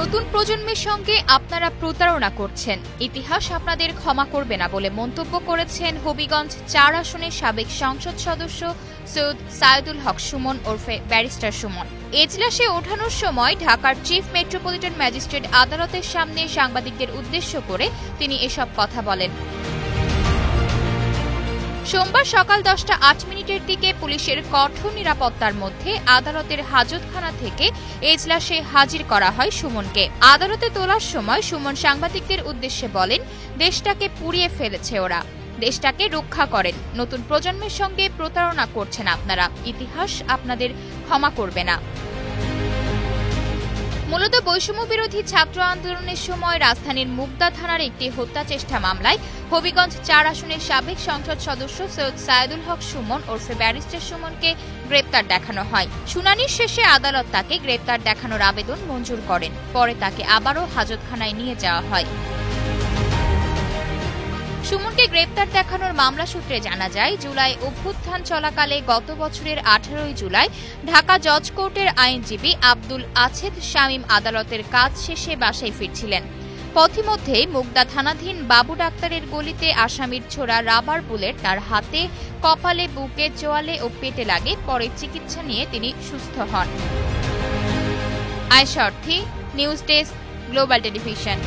নতুন প্রজন্মের সঙ্গে আপনারা প্রতারণা করছেন, ইতিহাস আপনাদের ক্ষমা করবে না বলে মন্তব্য করেছেন হবিগঞ্জ ৪ আসনের সাবেক সংসদ সদস্য সৈয়দ সাইদুল হক সুমন ওরফে ব্যারিস্টার সুমন। এজলাসে ওঠানোর সময় ঢাকার চিফ মেট্রোপলিটন ম্যাজিস্ট্রেট আদালতের সামনে সাংবাদিকদের উদ্দেশ্য করে তিনি এসব কথা বলেন। সোমবার সকাল 10টা 8 মিনিটের দিকে পুলিশের কঠোর নিরাপত্তার মধ্যে আদালতের হাজতখানা থেকে এজলাসে হাজির করা হয় সুমনকে। আদালতে তোলার সময় সুমন সাংবাদিকদের উদ্দেশ্যে বলেন, দেশটাকে পুড়িয়ে ফেলেছে ওরা, দেশটাকে রক্ষা করেন। নতুন প্রজন্মের সঙ্গে প্রতারণা করছেন আপনারা, ইতিহাস আপনাদের ক্ষমা করবে না। মূলত বৈষম্য বিরোধী ছাত্র আন্দোলনের সময় রাজধানীর মুগদা থানার একটি হত্যা চেষ্টা মামলায় হবিগঞ্জ ৪ আসনের সাবেক সংসদ সদস্য সৈয়দ সাইদুল হক সুমন ওরফে ব্যারিস্টার সুমনকে গ্রেপ্তার দেখানো হয়। শুনানির শেষে আদালত তাকে গ্রেপ্তার দেখানোর আবেদন মঞ্জুর করেন। পরে তাকে আবারও হাজতখানায় নিয়ে যাওয়া হয়। সুমনকে গ্রেপ্তার দেখানোর মামলা সূত্রে জানা যায়, জুলাই অভ্যুত্থান চলাকালে গত বছরের 18 জুলাই ঢাকা জজ কোর্টের আইনজীবী আব্দুল আছেদ শামীম আদালতের কাজ শেষে বাসায় ফিরছিলেন। পথিমধ্যেই মুগদা থানাধীন বাবু ডাক্তারের গলিতে আসামির ছোড়া রাবার বুলেট তার হাতে, কপালে, বুকে, চোয়ালে ও পেটে লাগে। পরে চিকিৎসা নিয়ে তিনি সুস্থ হন। আয়েশা অর্থী, নিউজ ডেস্ক, গ্লোবাল টেলিভিশন।